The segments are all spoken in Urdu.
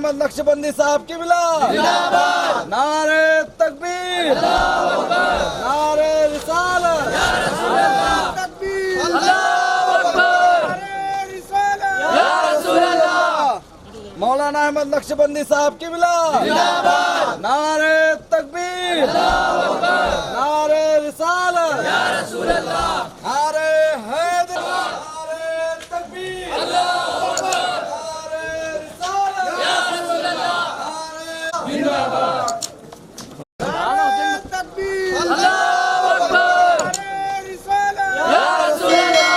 احمد نقشبندی صاحب قبلہ زندہباد، نعرہ تکبیر، اللہ اکبر، نعرہ رسالت، یا رسول اللہ، تکبیر، اللہ اکبر، نعرہ رسالت، یا رسول اللہ، مولانا احمد نقشبندی صاحب قبلہ زندہباد، نعرہ تکبیر، اللہ اکبر، نعرہ رسالت، یا رسول اللہ، نعرہ حیدر، نعرہ تکبیر، اللہ اکبر، نعرہ رسالت، یا رسول اللہ، زندہباد، نعرہ تکبیر، اللہ اکبر، نعرہ رسالت، یا رسول اللہ،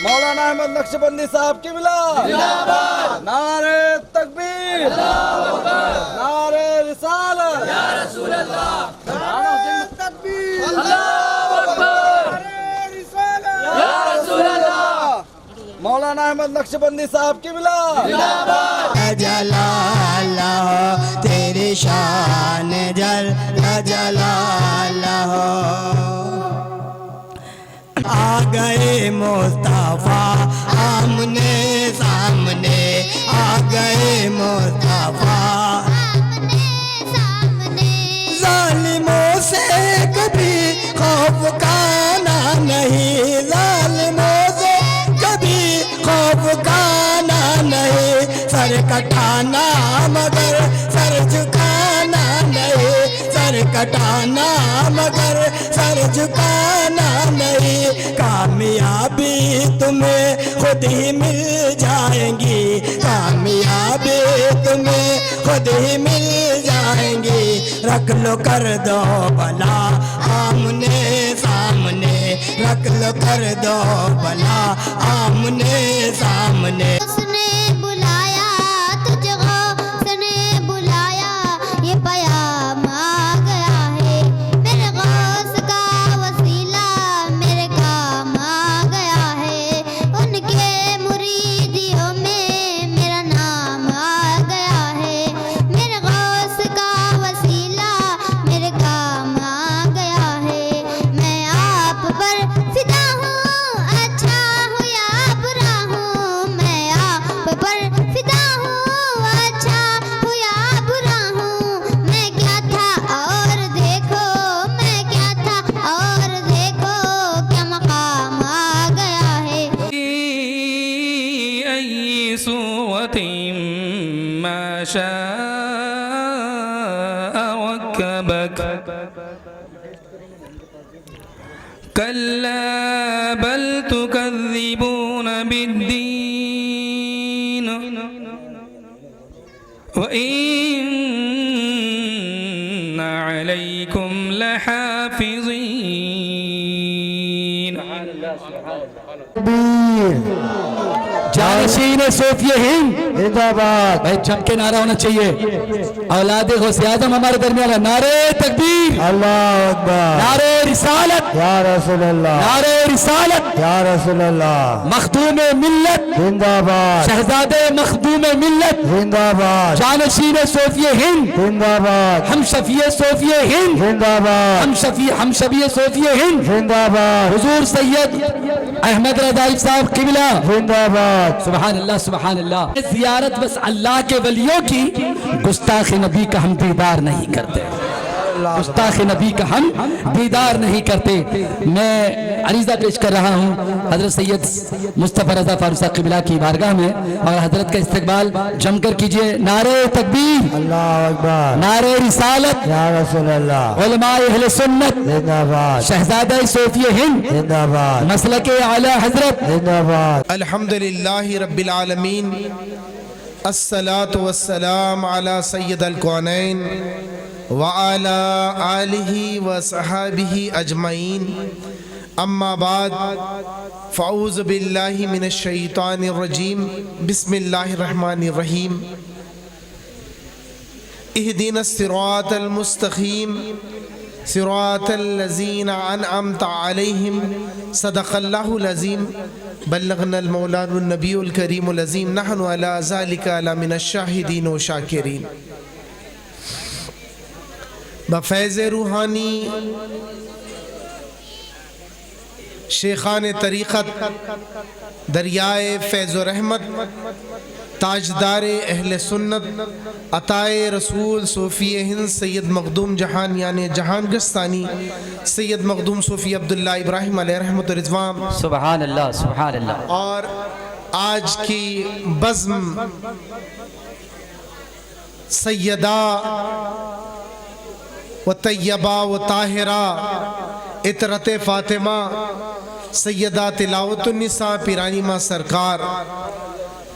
مولانا احمد نقشبندی صاحب قبلہ زندہباد، نعرہ تکبیر، اللہ اکبر، نعرہ رسالت، یا رسول اللہ، نعرہ تکبیر، اللہ اکبر، نعرہ رسالت، یا رسول اللہ، مولانا احمد نقشبندی صاحب قبلہ زندہباد، جلال ہو تیری شان جل جلال ہو، آ گئے مصطفیٰ آمنے سامنے، آ گئے مصطفیٰ ظالموں سے کبھی خوف کھانا نہیں، ظالموں سے کبھی خوف کھانا نہیں، سر کٹانا مگر سر جھکانا نہیں، سر کٹانا مگر سر جھکانا نہیں، کامیابی تمہیں خود ہی مل جائیں گی، کامیابی تمہیں خود ہی مل جائیں گی، رکھ لو کر دو بلا آمنے سامنے، رکھ لو کر دو بلا آمنے سامنے، اس نے بلایا تجھ کو، اس نے بلایا، یہ پیام آ گیا ہے، میرے غوث کا وسیلہ میرے کام آ گیا ہے، ان کے مریدیوں میں میرا نام آ گیا ہے، میرے غوث کا وسیلہ میرے کام آ گیا ہے، میں آپ پر فدا ہوں، اچھا ہوں یا برا ہوں، میں آپ پر فدا ہوں، اچھا ہوں یا برا ہوں، میں کیا تھا اور دیکھو، میں کیا تھا اور دیکھو، کیا مقام آ گیا ہے، أي صورة ما شاء ركبك كلا بل تكذبون بالدين وإن عليكم لحافظين. جانشین صوفیہ ہند زندہ باد، بھائی جم کے نعرہ ہونا چاہیے، اولاد غوث اعظم ہمارے درمیان ہے، نعرہ تکبیر، اللہ اکبر، نعرہ رسالت، یا رسول اللہ، نعرہ رسالت، یا رسول اللہ، مخدوم ملت زندہ باد، شہزادے مخدوم ملت زندہ باد، جانشین صوفیہ ہند زندہ باد، ہم شفیع صوفیہ ہند زندہ باد، ہم شفیع صوفیہ ہند زندہ باد، حضور سید احمد رضائی صاحب قبلہ زندہ باد، سبحان اللہ سبحان اللہ، زیارت بس اللہ کے ولیوں کی، گستاخ نبی کا ہم دیدار نہیں کرتے، گستاخ نبی کا ہم دیدار نہیں کرتے. میں عریضہ پیش کر رہا ہوں حضرت سید مصطفیٰ رضا فاروق صاحب قبلہ کی بارگاہ میں، اور حضرت کا استقبال جم کر کیجئے. نعرہ تکبیر، اللہ اکبر، نعرہ رسالت، یا رسول اللہ، علماء اہل سنت زندہ باد، شہزادہ صوفیہ ہند زندہ باد، مسلک اعلی حضرت زندہ باد. الحمدللہ رب العالمین، الصلاة والسلام علی سید الکونین وعلى آلہ وصحابہ اجمعین، اما بعد فاعوذ باللہ من الشیطان الرجیم، بسم اللہ الرحمن الرحیم. اہدنا الصراط المستقیم صراط الذین انعمت علیہم، صدق اللہ العظیم، بلغنا المولان النبی الکریم العظیم، نحن علی ذالک لمن الشاہدین و شاکرین. بفیض روحانی شیخان طریقت، دریائے فیض و رحمت، تاجدار اہل سنت عطائے رسول صوفی ہند سید مخدوم جہان یعنی جہان گستانی سید مخدوم صوفی عبداللہ ابراہیم علیہ رحمت و رضوان سبحان اللہ سبحان اللہ. اور آج کی بزم سیدہ و طیبہ و طاہرہ عطرت فاطمہ سیدہ تلاوت النساء پیرانی ماں سرکار.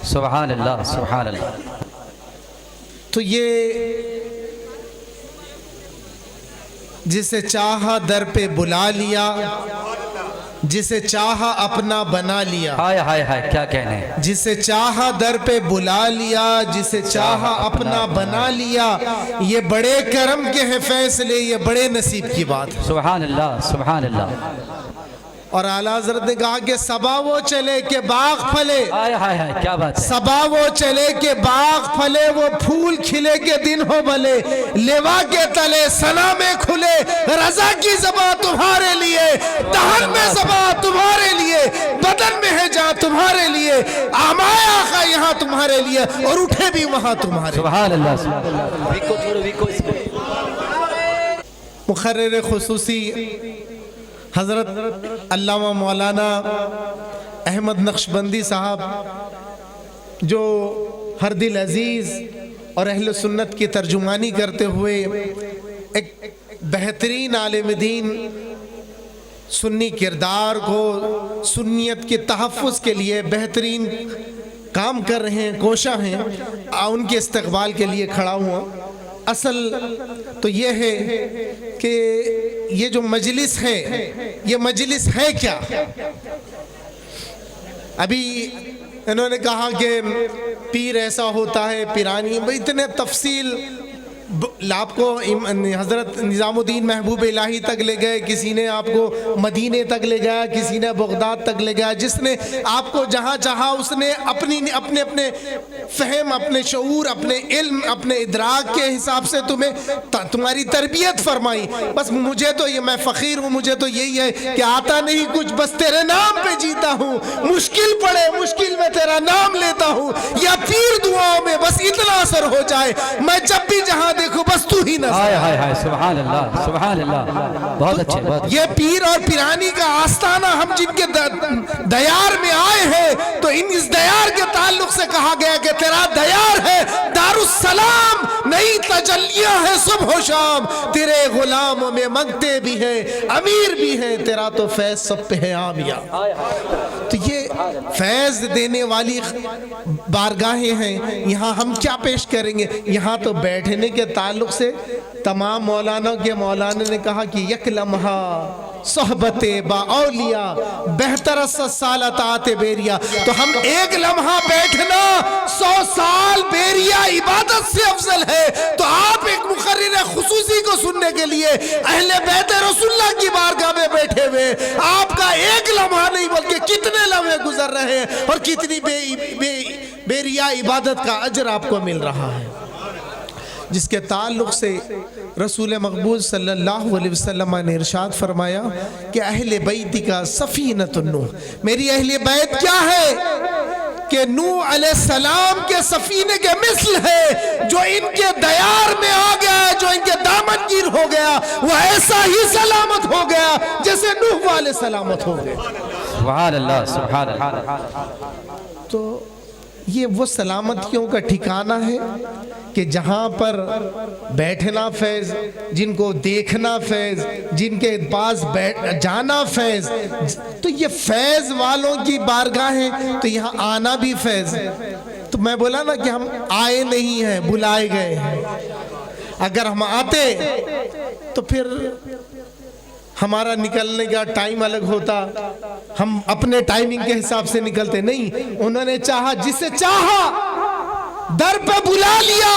سبحان اللہ سبحان اللہ. تو یہ جسے چاہا در پہ بلا لیا، جسے چاہا اپنا بنا لیا. ہائے ہائے ہائے کیا کہنے. جسے چاہا در پہ بلا لیا، جسے چاہا اپنا بنا لیا. یہ بڑے کرم کے ہیں فیصلے، یہ بڑے نصیب کی بات ہے. سبحان اللہ سبحان اللہ. اور اعلیٰ حضرت نے کہا کہ صبا وہ چلے کہ باغ پھلے، ہائے ہائے ہائے کیا بات ہے. صبا وہ چلے کہ باغ پھلے، وہ پھول کھلے کے دن ہو بھلے، لیوا کے تلے ثنا میں کھلے، رضا کی زباں تمہارے لیے، دہن میں زباں تمہارے لیے، بدن میں ہے جہاں تمہارے لیے، آمائے آقا یہاں تمہارے لیے، اور اٹھے بھی وہاں تمہارے لیے. سبحان اللہ سبحان اللہ. ویکو چھوڑو ویکو اس کو. مقرر خصوصی حضرت علامہ مولانا احمد نقشبندی صاحب جو ہر دل عزیز اور اہل سنت کی ترجمانی کرتے ہوئے ایک بہترین عالم دین سنی کردار کو سنیت کے تحفظ کے لیے بہترین کام کر رہے ہیں، کوشاں ہیں. ان کے استقبال کے لیے کھڑا ہوا. اصل تو یہ ہے کہ یہ جو مجلس ہے، یہ مجلس ہے کیا؟ ابھی انہوں نے کہا کہ پیر ایسا ہوتا ہے، پیرانی، اتنے تفصیل آپ کو حضرت نظام الدین محبوب الہی تک لے گئے، کسی نے آپ کو مدینے تک لے گیا، کسی نے بغداد تک لے گیا. جس نے آپ کو جہاں چاہا اس نے اپنے فہم، اپنے شعور، اپنے علم، اپنے ادراک کے حساب سے تمہاری تربیت فرمائی. بس مجھے تو یہ، میں فقیر ہوں، مجھے تو یہی ہے کہ آتا نہیں کچھ، بس تیرے نام پہ جیتا ہوں. مشکل پڑے مشکل میں تیرا نام لیتا ہوں، یا پیر دعاؤں میں بس اتنا اثر ہو جائے، میں جب بھی جہاں دیکھو بس تو ہی نظر. ہائے ہائے ہائے سبحان اللہ سبحان اللہ. بہت اچھے بہت اچھے. یہ پیر اور پیرانی کا آستانہ ہم جن کے دیار میں آئے ہیں، تو اس دیار کے تعلق سے کہا گیا کہ تیرا دیار ہے دار السلام، نئی تجلیاں ہے صبح و شام، تیرے غلاموں میں منگتے بھی ہیں، امیر بھی ہیں، تیرا تو فیض سب پہ ہے عامیہ. تو یہ فیض دینے والی بارگاہیں ہیں. یہاں ہم کیا پیش کریں گے؟ یہاں تو بیٹھنے کے تعلق سے تمام مولانا کے مولانا نے کہا کہ یک لمحہ صحبت با اولیاء بہتر سالتات بیریا. تو ہم ایک لمحہ بیٹھنا 100 سال بیریا عبادت سے افضل ہے. تو آپ ایک مقرر خصوصی کو سننے کے لیے اہل بیت رسول اللہ کی بارگاہ میں بیٹھے ہوئے، آپ کا ایک لمحہ نہیں بلکہ کتنے لمحے گزر رہے ہیں، اور کتنی بیریا عبادت کا اجر آپ کو مل رہا ہے. جس کے تعلق سے رسول مقبول صلی اللہ علیہ وسلم نے ارشاد فرمایا کہ اہل بیت کا سفینۃ النوح، میری اہل بیت کیا ہے کہ نوح علیہ السلام کے سفینے کے مثل ہے. جو ان کے دیار میں آ گیا، جو ان کے دامن گیر ہو گیا، وہ ایسا ہی سلامت ہو گیا جیسے نوح والے سلامت ہو گئے. سبحان اللہ سبحان اللہ. تو یہ وہ سلامتیوں کا ٹھکانہ ہے کہ جہاں پر بیٹھنا فیض، جن کو دیکھنا فیض، جن کے پاس جانا فیض. تو یہ فیض والوں کی بارگاہیں، تو یہاں آنا بھی فیض. تو میں بولا نا کہ ہم آئے نہیں ہیں، بلائے گئے ہیں. اگر ہم آتے تو پھر ہمارا نکلنے کا ٹائم الگ ہوتا، ہم اپنے ٹائمنگ کے حساب سے نکلتے نہیں. انہوں نے چاہا، جسے چاہا در پہ بلا لیا،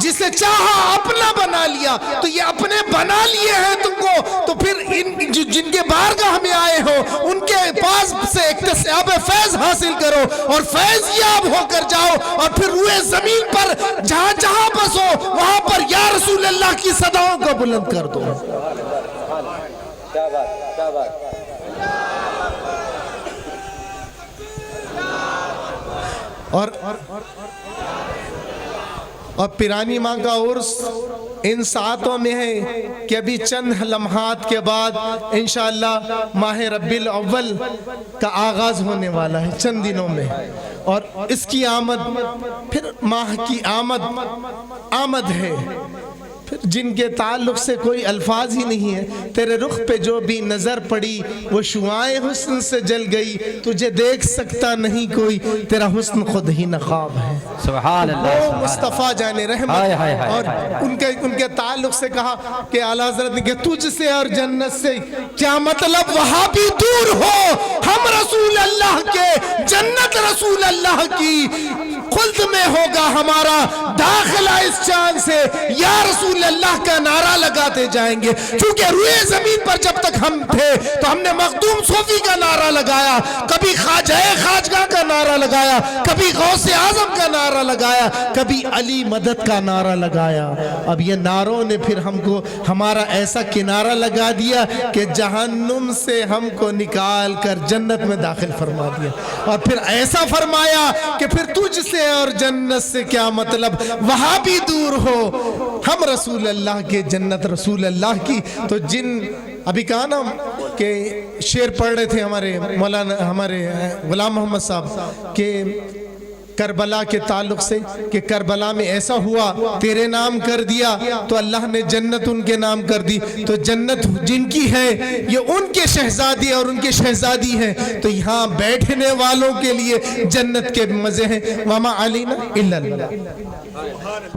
جسے چاہا اپنا بنا لیا. تو یہ اپنے بنا لیے ہیں تم کو، تو پھر جن کے بارگاہ میں آئے ہو ان کے پاس سے اکتساب فیض حاصل کرو اور فیض یاب ہو کر جاؤ. اور پھر روئے زمین پر جہاں جہاں بسو وہاں پر یا رسول اللہ کی صداؤں کو بلند کر دو. اور پیرانی ماں کا عرس ان ساعتوں میں ہے کہ ابھی چند لمحات کے بعد انشاءاللہ ماہ ربیع الاول کا آغاز ہونے والا ہے چند دنوں میں، اور اس کی آمد پھر ماہ کی آمد ہے، پھر جن کے تعلق سے کوئی الفاظ ہی نہیں ہے۔ تیرے رخ پہ جو بھی نظر پڑی وہ شعاعیں حسن سے جل گئی، تجھے دیکھ سکتا نہیں کوئی، تیرا حسن خود ہی نقاب ہے۔ سبحان وہ اللہ، مصطفیٰ جان رحمت، اور ان کے تعلق سے کہا کہ اعلیٰ حضرت نے کہ تجھ سے اور جنت سے کیا مطلب، وہاں بھی دور ہو، ہم رسول اللہ کے، جنت رسول اللہ کی، خلد میں ہوگا ہمارا داخلہ اس چاند سے، یا رسول اللہ کا نعرہ لگاتے جائیں گے۔ چونکہ روئے زمین پر جب تک ہم تھے تو ہم نے مخدوم صوفی کا نعرہ لگایا، کبھی خواجہ خواجگاہ کا نعرہ لگایا، کبھی غوث اعظم کا نعرہ لگایا، کبھی علی مدد کا نعرہ لگایا۔ اب یہ نعروں نے پھر ہم کو ہمارا ایسا کنارہ لگا دیا کہ جہنم سے ہم کو نکال کر جنت میں داخل فرما دیا، اور پھر ایسا فرمایا کہ پھر تجھ سے اور جنت سے کیا مطلب، وہاں بھی دور ہو، ہم رسول اللہ کے، جنت رسول اللہ کی۔ تو جن ابھی کہا نا کہ شعر پڑھ رہے تھے ہمارے مولانا، ہمارے غلام محمد صاحب، کہ کربلا کے تعلق سے کہ کربلا میں ایسا ہوا تیرے نام کر دیا تو اللہ نے جنت ان کے نام کر دی، تو جنت جن کی ہے یہ ان کے شہزادی اور ان کے شہزادی ہیں، تو یہاں بیٹھنے والوں کے لیے جنت کے مزے ہیں۔ وما علینا الا اللہ۔